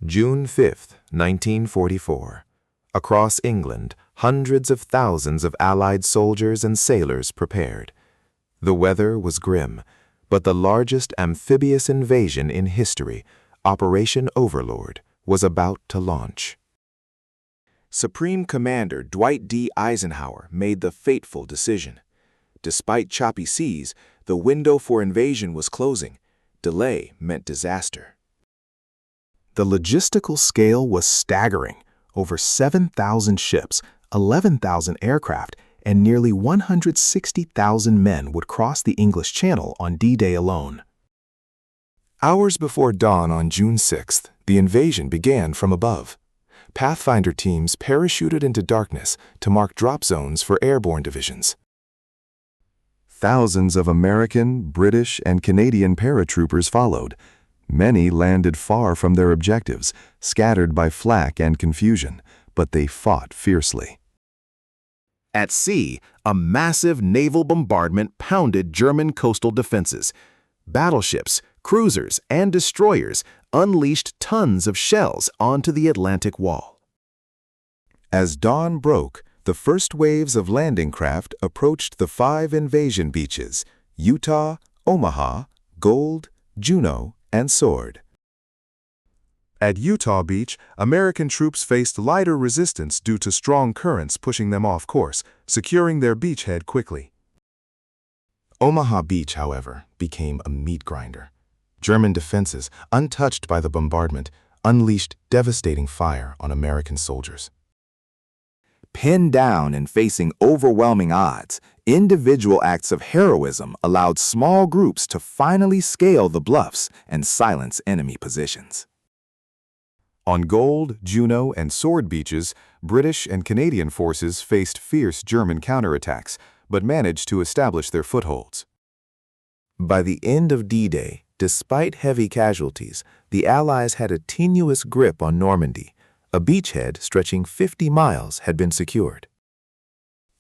June 5, 1944. Across England, hundreds of thousands of Allied soldiers and sailors prepared. The weather was grim, but the largest amphibious invasion in history, Operation Overlord, was about to launch. Supreme Commander Dwight D. Eisenhower made the fateful decision. Despite choppy seas, the window for invasion was closing. Delay meant disaster. The logistical scale was staggering. Over 7,000 ships, 11,000 aircraft, and nearly 160,000 men would cross the English Channel on D-Day alone. Hours before dawn on June 6th, the invasion began from above. Pathfinder teams parachuted into darkness to mark drop zones for airborne divisions. Thousands of American, British, and Canadian paratroopers followed. Many landed far from their objectives, scattered by flak and confusion, but they fought fiercely. At sea, a massive naval bombardment pounded German coastal defenses. Battleships, cruisers, and destroyers unleashed tons of shells onto the Atlantic Wall. As dawn broke, the first waves of landing craft approached the 5 invasion beaches: Utah, Omaha, Gold, Juneau, and Sword. At Utah Beach, American troops faced lighter resistance due to strong currents pushing them off course, securing their beachhead quickly. Omaha Beach, however, became a meat grinder. German defenses, untouched by the bombardment, unleashed devastating fire on American soldiers. Pinned down and facing overwhelming odds, individual acts of heroism allowed small groups to finally scale the bluffs and silence enemy positions. On Gold, Juneau, and Sword beaches, British and Canadian forces faced fierce German counterattacks, but managed to establish their footholds. By the end of D-Day, despite heavy casualties, the Allies had a tenuous grip on Normandy. A beachhead stretching 50 miles had been secured.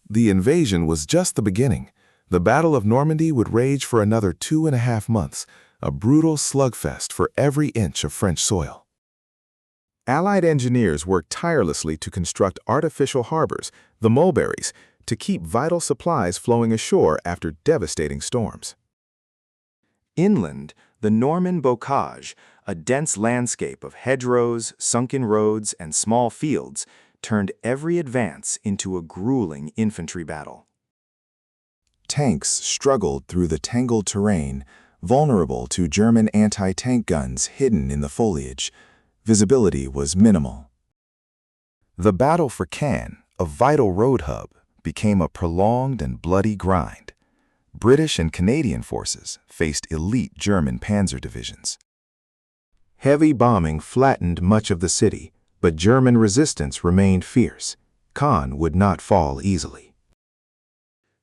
The invasion was just the beginning. The Battle of Normandy would rage for another 2.5 months, a brutal slugfest for every inch of French soil. Allied engineers worked tirelessly to construct artificial harbors, the mulberries, to keep vital supplies flowing ashore after devastating storms. Inland, the Norman Bocage, a dense landscape of hedgerows, sunken roads, and small fields, turned every advance into a grueling infantry battle. Tanks struggled through the tangled terrain, vulnerable to German anti-tank guns hidden in the foliage. Visibility was minimal. The battle for Caen, a vital road hub, became a prolonged and bloody grind. British and Canadian forces faced elite German panzer divisions. Heavy bombing flattened much of the city, but German resistance remained fierce. Caen would not fall easily.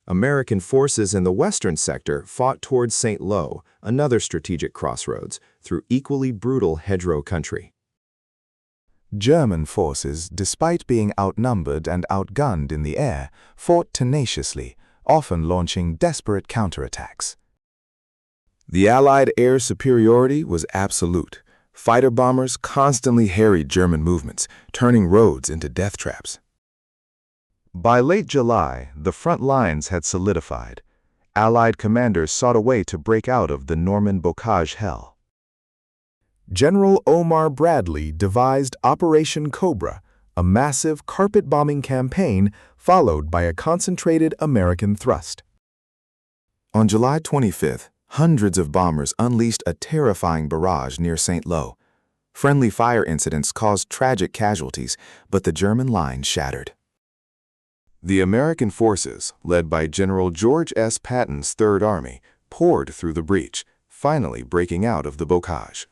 American forces in the western sector fought towards St. Lo, another strategic crossroads, through equally brutal hedgerow country. German forces, despite being outnumbered and outgunned in the air, fought tenaciously, often launching desperate counterattacks. The Allied air superiority was absolute. Fighter bombers constantly harried German movements, turning roads into death traps. By late July, the front lines had solidified. Allied commanders sought a way to break out of the Norman Bocage hell. General Omar Bradley devised Operation Cobra, a massive carpet-bombing campaign followed by a concentrated American thrust. On July 25th, hundreds of bombers unleashed a terrifying barrage near St. Lo. Friendly fire incidents caused tragic casualties, but the German line shattered. The American forces, led by General George S. Patton's Third Army, poured through the breach, finally breaking out of the Bocage.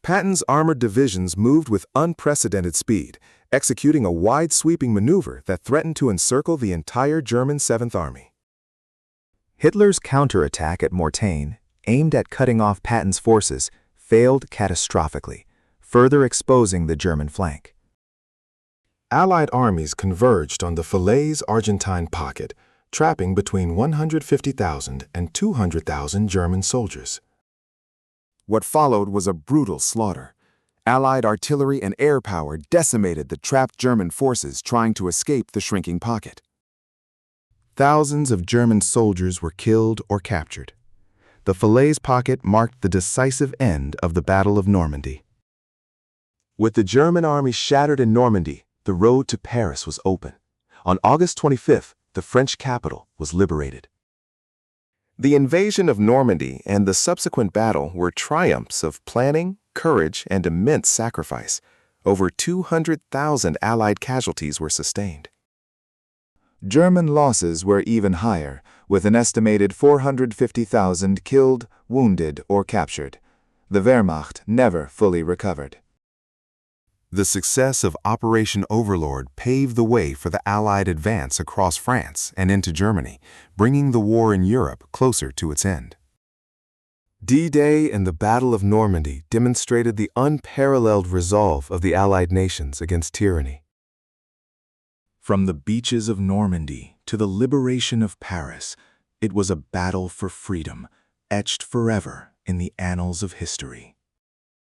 Patton's armored divisions moved with unprecedented speed, executing a wide-sweeping maneuver that threatened to encircle the entire German Seventh Army. Hitler's counterattack at Mortain, aimed at cutting off Patton's forces, failed catastrophically, further exposing the German flank. Allied armies converged on the Falaise Pocket, trapping between 150,000 and 200,000 German soldiers. What followed was a brutal slaughter. Allied artillery and air power decimated the trapped German forces trying to escape the shrinking pocket. Thousands of German soldiers were killed or captured. The Falaise Pocket marked the decisive end of the Battle of Normandy. With the German army shattered in Normandy, the road to Paris was open. On August 25th, the French capital was liberated. The invasion of Normandy and the subsequent battle were triumphs of planning, courage, and immense sacrifice. Over 200,000 Allied casualties were sustained. German losses were even higher, with an estimated 450,000 killed, wounded, or captured. The Wehrmacht never fully recovered. The success of Operation Overlord paved the way for the Allied advance across France and into Germany, bringing the war in Europe closer to its end. D-Day and the Battle of Normandy demonstrated the unparalleled resolve of the Allied nations against tyranny. From the beaches of Normandy to the liberation of Paris, it was a battle for freedom, etched forever in the annals of history.